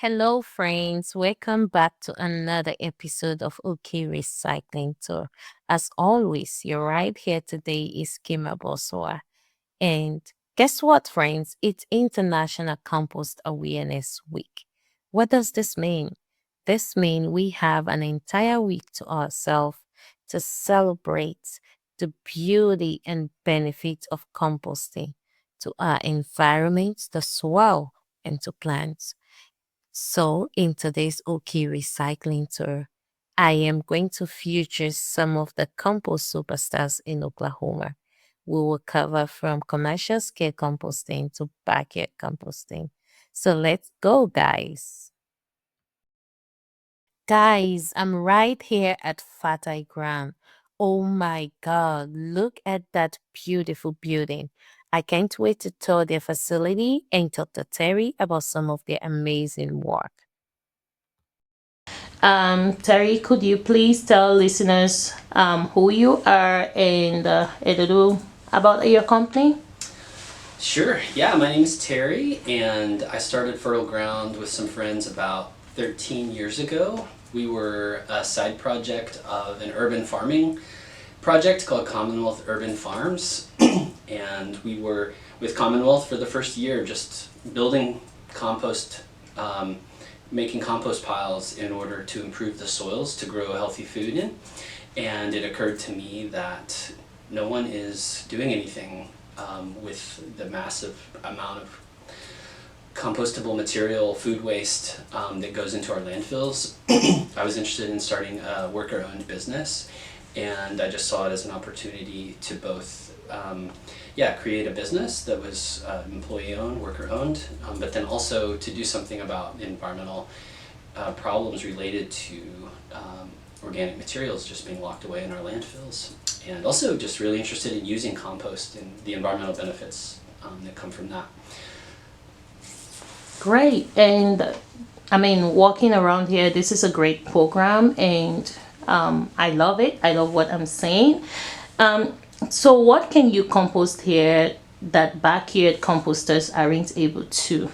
Hello, friends. Welcome back to another episode of Okie Recycling Tour. As always, you're right here today is Kima Boswa. And guess what, friends? It's International Compost Awareness Week. What does this mean? This means we have an entire week to ourselves to celebrate the beauty and benefits of composting to our environment, the soil, and to plants. So, in today's Okie Recycling Tour, I am going to feature some of the compost superstars in Oklahoma. We will cover from commercial scale composting to backyard composting. So, let's go, guys. Guys, I'm right here at Fatai Ground. Oh my God, look at that beautiful building. I can't wait to tour their facility and talk to Terry about some of their amazing work. Terry, could you please tell listeners who you are and a little about your company? Sure. Yeah, my name is Terry, and I started Fertile Ground with some friends about 13 years ago. We were a side project of an urban farming project called Commonwealth Urban Farms, and we were with Commonwealth for the first year just building compost, making compost piles in order to improve the soils to grow healthy food in. And it occurred to me that no one is doing anything with the massive amount of compostable material, food waste that goes into our landfills. I was interested in starting a worker-owned business, and I just saw it as an opportunity to both create a business that was employee-owned, worker-owned, but then also to do something about environmental problems related to organic materials just being locked away in our landfills. And also just really interested in using compost and the environmental benefits that come from that. Great. And I mean, walking around here, this is a great program, and I love it. I love what I'm saying. Um, so, what can you compost here that backyard composters aren't able to?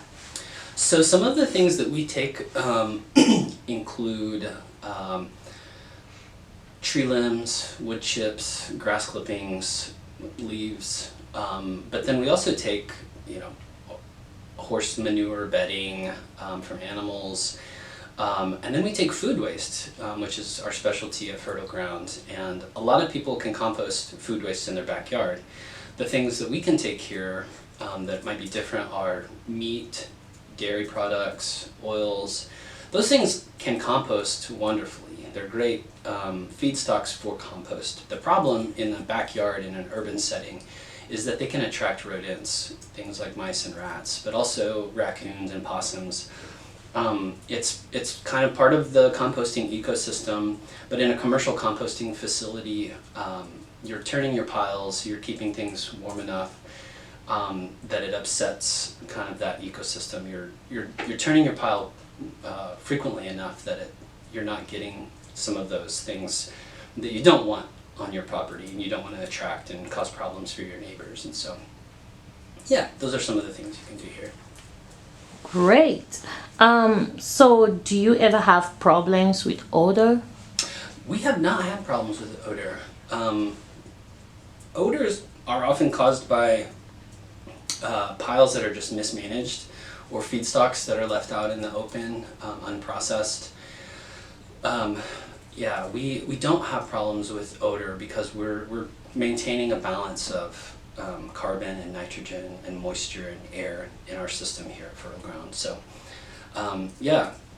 So some of the things that we take include tree limbs, wood chips, grass clippings, leaves, but then we also take, horse manure bedding from animals, and then we take food waste, which is our specialty at Fertile Ground. And a lot of people can compost food waste in their backyard. The things that we can take here that might be different are meat, dairy products, oils. Those things can compost wonderfully. They're great feedstocks for compost. The problem in the backyard in an urban setting is that they can attract rodents, things like mice and rats, but also raccoons and possums. It's kind of part of the composting ecosystem, but in a commercial composting facility, you're turning your piles, you're keeping things warm enough that it upsets kind of that ecosystem. You're turning your pile frequently enough that you're not getting some of those things that you don't want on your property, and you don't want to attract and cause problems for your neighbors. And so, yeah, those are some of the things you can do here. Great. So, do you ever have problems with odor? We have not had problems with odor. Odors are often caused by piles that are just mismanaged, or feedstocks that are left out in the open, unprocessed. We don't have problems with odor because we're maintaining a balance of carbon and nitrogen and moisture and air in our system here at Fertile Ground. So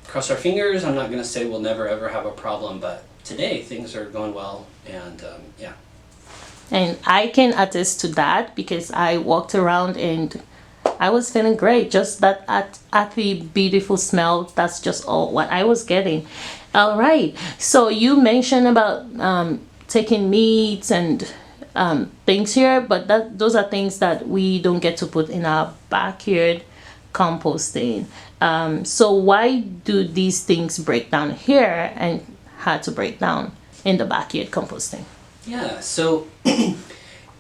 cross our fingers. I'm not going to say we'll never ever have a problem, but today things are going well, and And I can attest to that because I walked around and I was feeling great. Just that happy, beautiful smell. That's just all what I was getting. All right. So you mentioned about taking meats and things here, but those are things that we don't get to put in our backyard composting. So why do these things break down here and had to break down in the backyard composting? Yeah, so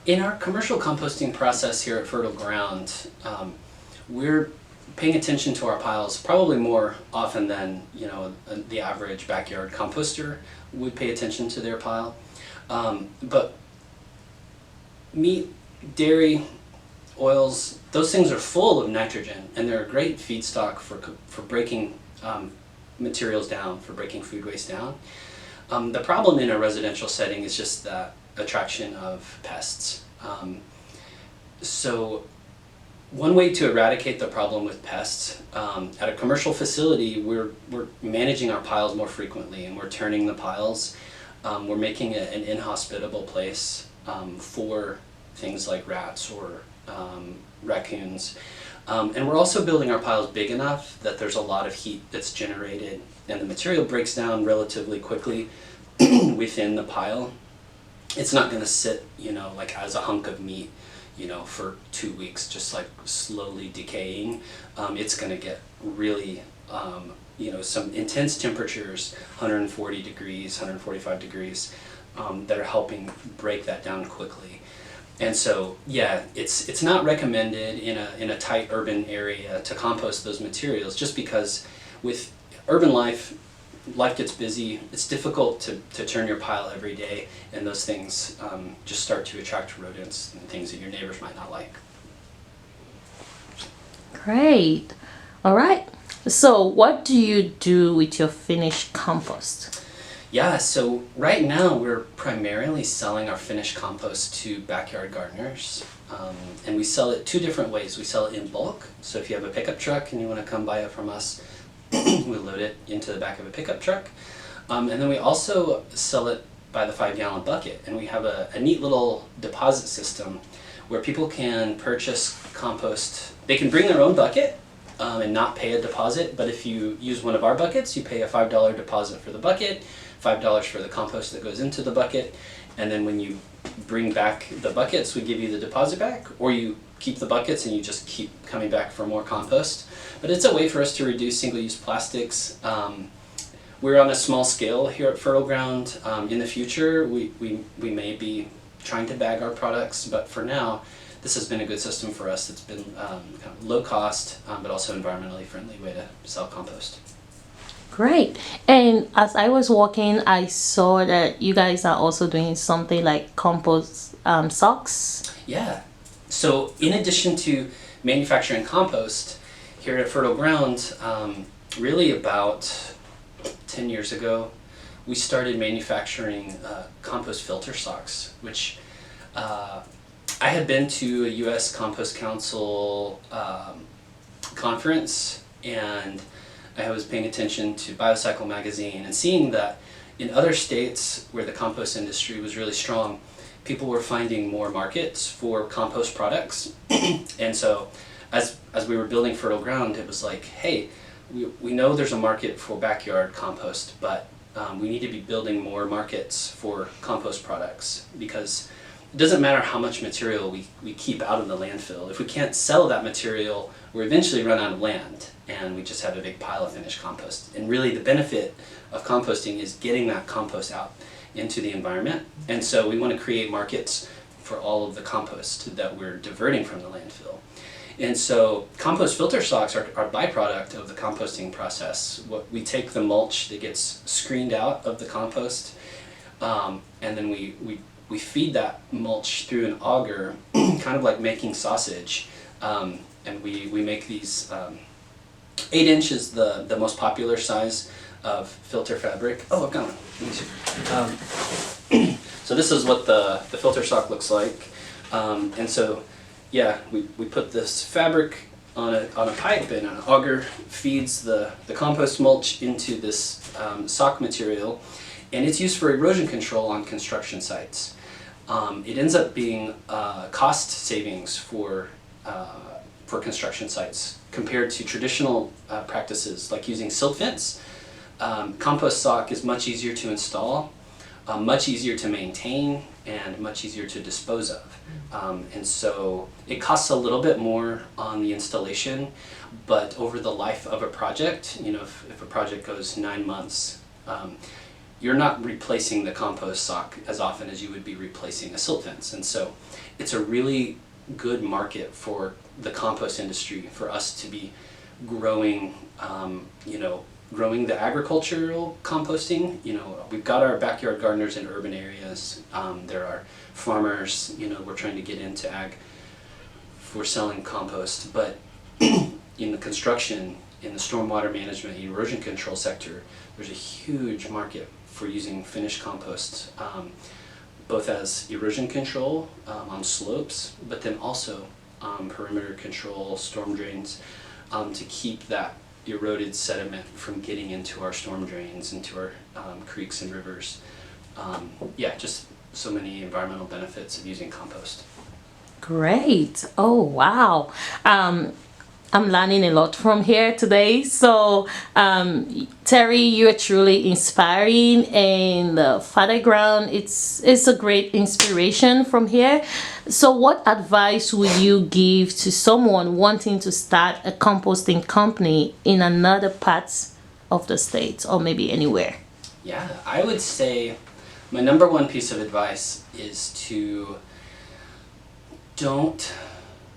in our commercial composting process here at Fertile Ground, we're paying attention to our piles probably more often than the average backyard composter would pay attention to their pile. But meat, dairy, oils, those things are full of nitrogen, and they're a great feedstock for breaking materials down, for breaking food waste down. The problem in a residential setting is just that attraction of pests. So one way to eradicate the problem with pests, at a commercial facility, we're managing our piles more frequently, and we're turning the piles. We're making it an inhospitable place for things like rats or raccoons. And we're also building our piles big enough that there's a lot of heat that's generated, and the material breaks down relatively quickly within the pile. It's not going to sit, like as a hunk of meat, for 2 weeks, just like slowly decaying. It's going to get really, some intense temperatures, 140 degrees, 145 degrees, that are helping break that down quickly. And so, yeah, it's not recommended in a tight urban area to compost those materials, just because with urban life gets busy. It's difficult to turn your pile every day, and those things just start to attract rodents and things that your neighbors might not like. Great. All right. So what do you do with your finished compost? Yeah, so right now we're primarily selling our finished compost to backyard gardeners, and we sell it 2 different ways. We sell it in bulk, so if you have a pickup truck and you want to come buy it from us, we load it into the back of a pickup truck. And then we also sell it by the 5-gallon bucket, and we have a neat little deposit system where people can purchase compost. They can bring their own bucket and not pay a deposit, but if you use one of our buckets, you pay a $5 deposit for the bucket, $5 for the compost that goes into the bucket, and then when you bring back the buckets, we give you the deposit back, or you keep the buckets and you just keep coming back for more compost. But it's a way for us to reduce single-use plastics. We're on a small scale here at Fertile Ground. In the future, we may be trying to bag our products, but for now, this has been a good system for us. It's been kind of low cost, but also environmentally friendly way to sell compost. Great. And as I was walking, I saw that you guys are also doing something like compost socks. Yeah. So in addition to manufacturing compost, here at Fertile Ground, really about 10 years ago, we started manufacturing compost filter socks, which I had been to a U.S. Compost Council conference, and I was paying attention to Biocycle magazine and seeing that in other states where the compost industry was really strong, people were finding more markets for compost products. And so as we were building Fertile Ground, it was like, hey, we know there's a market for backyard compost, but we need to be building more markets for compost products, because it doesn't matter how much material we keep out of the landfill. If we can't sell that material, we're eventually run out of land, and we just have a big pile of finished compost. And really the benefit of composting is getting that compost out into the environment. And so we want to create markets for all of the compost that we're diverting from the landfill. And so compost filter socks are a byproduct of the composting process. We take the mulch that gets screened out of the compost, and then we feed that mulch through an auger, kind of like making sausage. And we make these, 8-inch is the most popular size of filter fabric. Oh, I've got one. So this is what the filter sock looks like. And so, yeah, we put this fabric on a pipe, and an auger feeds the compost mulch into this sock material, and it's used for erosion control on construction sites. It ends up being cost savings for construction sites compared to traditional practices like using silt fence. Compost sock is much easier to install, much easier to maintain, and much easier to dispose of. And so it costs a little bit more on the installation, but over the life of a project, if a project goes 9 months, you're not replacing the compost sock as often as you would be replacing a silt fence. And so it's a really good market for the compost industry, for us to be growing, growing the agricultural composting. We've got our backyard gardeners in urban areas. There are farmers, we're trying to get into ag for selling compost, but in the construction, in the stormwater management, erosion control sector, there's a huge market for using finished compost, both as erosion control on slopes, but then also perimeter control, storm drains, to keep that eroded sediment from getting into our storm drains, into our creeks and rivers. Just so many environmental benefits of using compost. Great. Oh, wow. I'm learning a lot from here today. So, Terry, you are truly inspiring, and Father Ground, it's a great inspiration from here. So, what advice would you give to someone wanting to start a composting company in another part of the state, or maybe anywhere? Yeah, I would say my number one piece of advice is to don't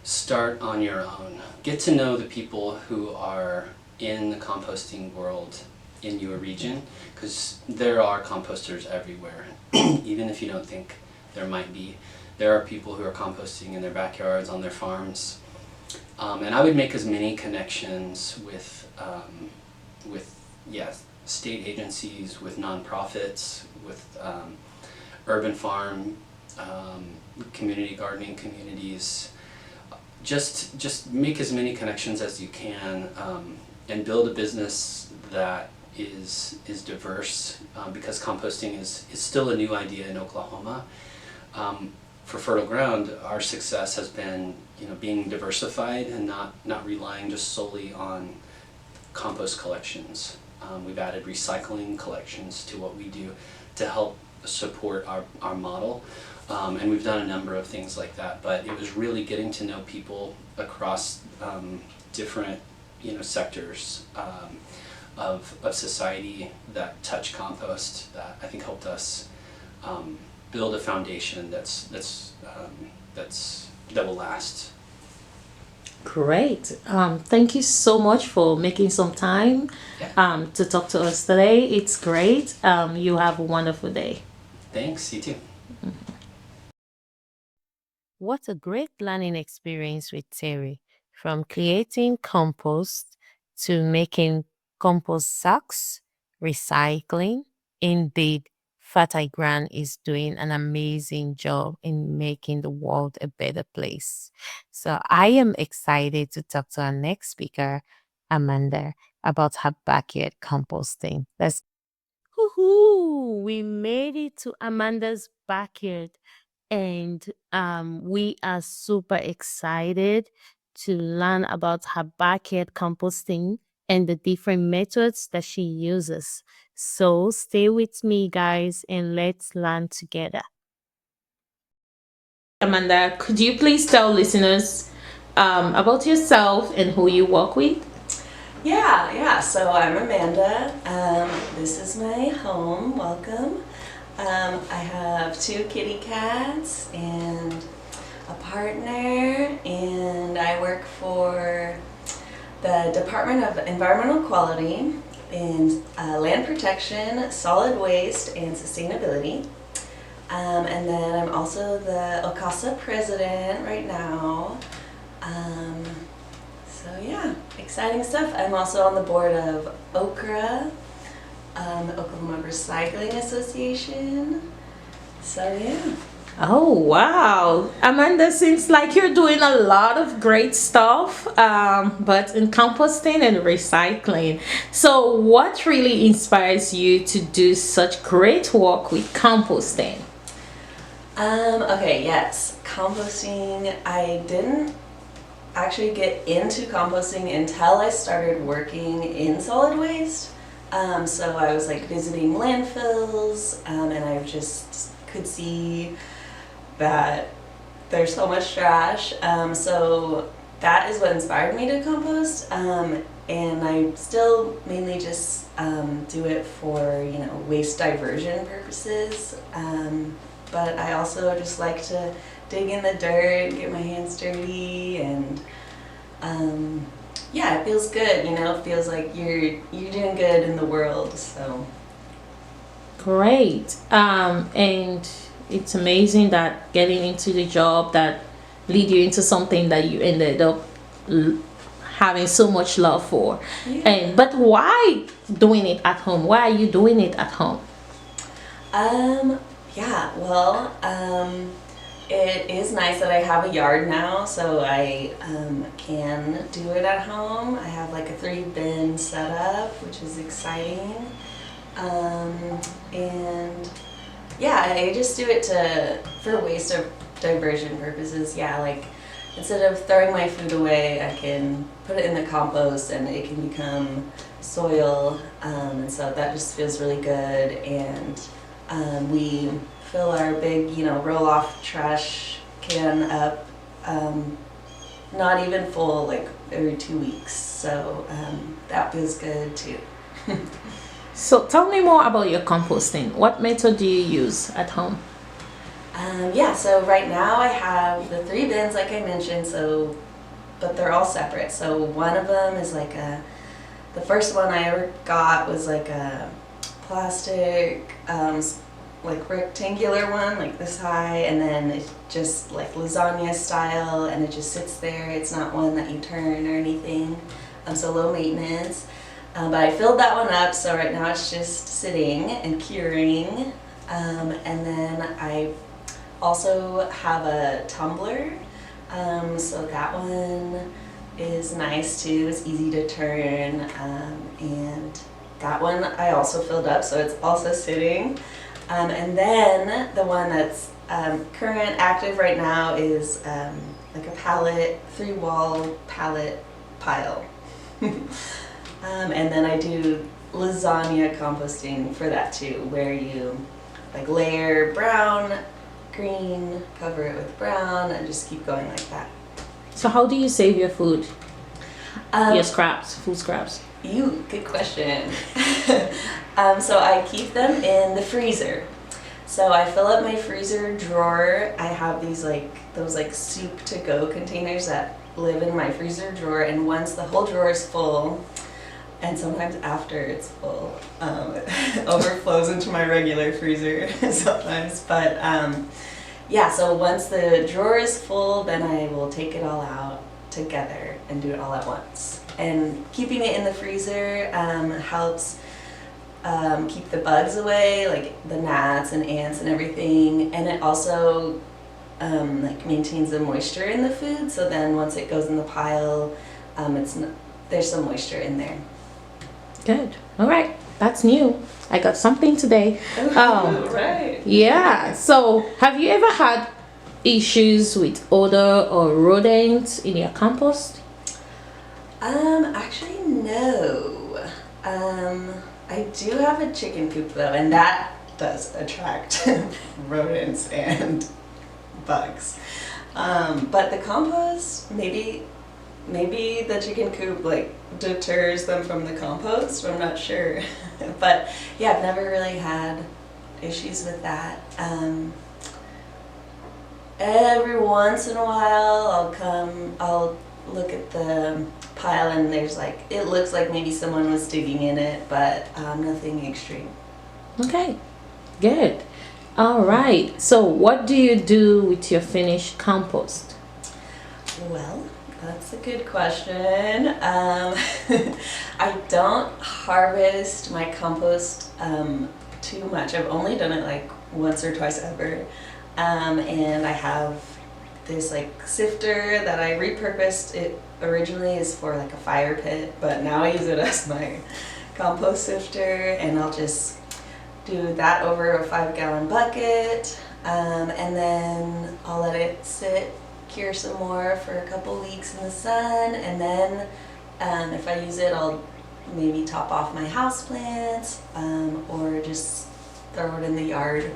start on your own. Get to know the people who are in the composting world in your region, because there are composters everywhere. Even if you don't think there might be, there are people who are composting in their backyards, on their farms. And I would make as many connections with state agencies, with nonprofits, with urban farm, community gardening communities. Just make as many connections as you can, and build a business that is diverse, because composting is still a new idea in Oklahoma. For Fertile Ground, our success has been being diversified and not relying just solely on compost collections. We've added recycling collections to what we do to help support our model. And we've done a number of things like that, but it was really getting to know people across different sectors of society that touch compost, that I think helped us build a foundation that will last. Great. Thank you so much for making some time to talk to us today. It's great. You have a wonderful day. Thanks, you too. What a great learning experience with Terry, from creating compost to making compost sacks, recycling. Indeed, Fatah Gran is doing an amazing job in making the world a better place. So I am excited to talk to our next speaker, Amanda, about her backyard composting. Let's Woohoo! We made it to Amanda's backyard, and we are super excited to learn about her backyard composting and the different methods that she uses. So stay with me, guys, and let's learn together. Amanda, could you please tell listeners about yourself and who you work with? Yeah. So I'm Amanda. This is my home. Welcome. I have 2 kitty cats and a partner, and I work for the Department of Environmental Quality in Land Protection, Solid Waste, and Sustainability. And then I'm also the OCASA president right now. So yeah, exciting stuff. I'm also on the board of OCRA, the Oklahoma Recycling Association. So yeah. Oh, wow. Amanda, seems like you're doing a lot of great stuff, but in composting and recycling. So, what really inspires you to do such great work with composting? Okay, yes. Composting, I didn't actually get into composting until I started working in solid waste. So I was like visiting landfills, and I just could see that there's so much trash. So that is what inspired me to compost. And I still mainly just do it for, waste diversion purposes. But I also just like to dig in the dirt, get my hands dirty, and yeah, it feels good. You know, it feels like you're doing good in the world. So Great. And it's amazing that getting into the job that lead you into something that you ended up l- having so much love for. yeah. And but why doing it at home? Why are you doing it at home? Yeah, well, it is nice that I have a yard now, so I can do it at home. I have like a 3-bin setup, which is exciting. And yeah, I just do it for waste of diversion purposes. Yeah, like instead of throwing my food away, I can put it in the compost and it can become soil. And so that just feels really good. And we fill our big, roll off trash can up, not even full, like every 2 weeks. So that feels good too. So tell me more about your composting. What method do you use at home? Yeah, so right now I have the 3 bins, like I mentioned, but they're all separate. So one of them is like the first one I ever got was like a plastic, like rectangular one, like this high, and then it's just like lasagna style, and it just sits there. It's not one that you turn or anything, so low maintenance. But I filled that one up, so right now it's just sitting and curing. And then I also have a tumbler, so that one is nice too. It's easy to turn, and that one I also filled up, so it's also sitting. And then the one that's current active right now is like a pallet, 3-wall pallet pile. And then I do lasagna composting for that too, where you like layer brown, green, cover it with brown, and just keep going like that. So how do you save your food? Your Um, scraps, food scraps. Good question. So I keep them in the freezer. So I fill up my freezer drawer. I have those soup to go containers that live in my freezer drawer, and once the whole drawer is full, and sometimes after it's full, it overflows into my regular freezer sometimes. But yeah, so once the drawer is full, then I will take it all out together and do it all at once. And keeping it in the freezer helps keep the bugs away, like the gnats and ants and everything. And it also like maintains the moisture in the food. So then once it goes in the pile, there's some moisture in there. Good. All right. That's new. I got something today. Right. Yeah. So, have you ever had issues with odor or rodents in your compost? Actually, no. I do have a chicken coop though, and that does attract rodents and bugs. But the compost, maybe the chicken coop like deters them from the compost. I'm not sure. But yeah, I've never really had issues with that. Every once in a while I'll look at the pile and it looks like maybe someone was digging in it, but nothing extreme. Okay. Good. All right. So, what do you do with your finished compost? Well, that's a good question. I don't harvest my compost too much. I've only done it like once or twice ever. And I have this like sifter that I repurposed. It originally is for like a fire pit, but now I use it as my compost sifter, and I'll just do that over a 5-gallon bucket, and then I'll let it sit, cure some more for a couple weeks in the sun, and then if I use it, I'll maybe top off my houseplants, or just throw it in the yard.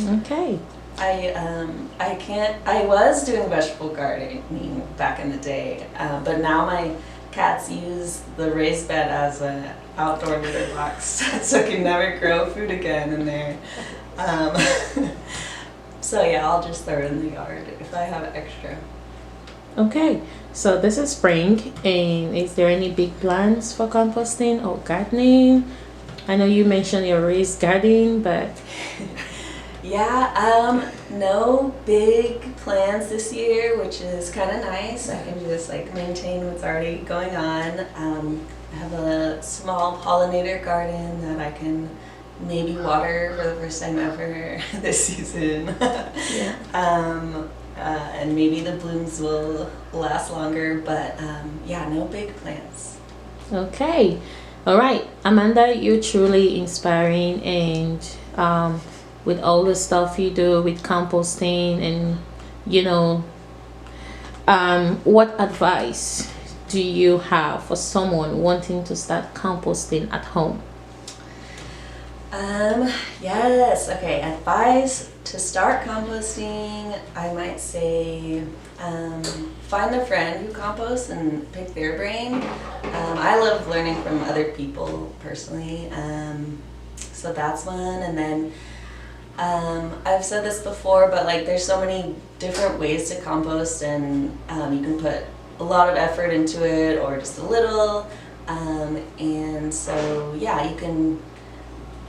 Okay. I was doing vegetable gardening back in the day, but now my cats use the raised bed as an outdoor litter box, so I can never grow food again in there. So yeah, I'll just throw it in the yard if I have extra. Okay, so this is spring, and is there any big plans for composting or gardening? I know you mentioned your raised garden, but Yeah, no big plans this year, which is kind of nice. I can just like maintain what's already going on. I have a small pollinator garden that I can maybe water for the first time ever this season. yeah. And maybe the blooms will last longer, but yeah, no big plans. Okay. All right. Amanda, you're truly inspiring, and with all the stuff you do with composting and you know, what advice do you have for someone wanting to start composting at home? Yes, okay, advice to start composting, I might say find a friend who composts and pick their brain. I love learning from other people personally, so that's one. And then I've said this before, but like there's so many different ways to compost, and you can put a lot of effort into it or just a little. And so, yeah, you can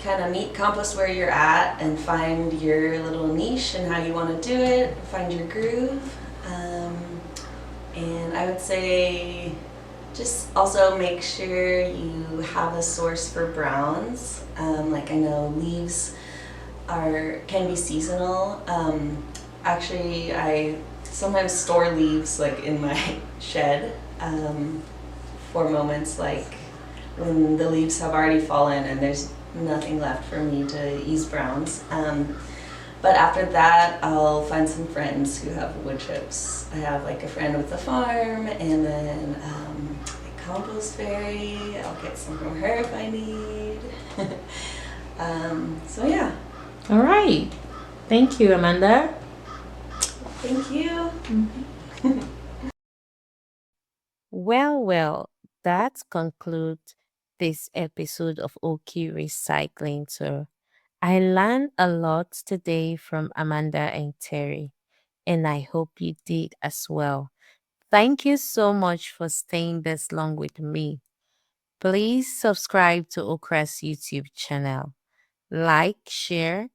kind of meet compost where you're at and find your little niche and how you want to do it, find your groove. Um, and I would say just also make sure you have a source for browns. Like I know leaves can be seasonal. Actually, I sometimes store leaves like in my shed for moments like when the leaves have already fallen and there's nothing left for me to use browns. But after that, I'll find some friends who have wood chips. I have like a friend with a farm, and then a compost fairy. I'll get some from her if I need. So yeah, All right. Thank you, Amanda. thank you. Well, that concludes this episode of Okie Recycling Tour. I learned a lot today from Amanda and Terry, and I hope you did as well. Thank you so much for staying this long with me. Please subscribe to Okra's YouTube channel, like, share,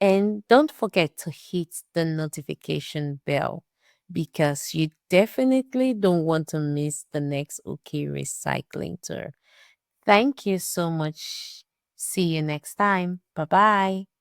and don't forget to hit the notification bell because you definitely don't want to miss the next OK Recycling Tour. Thank you so much. See you next time. Bye bye.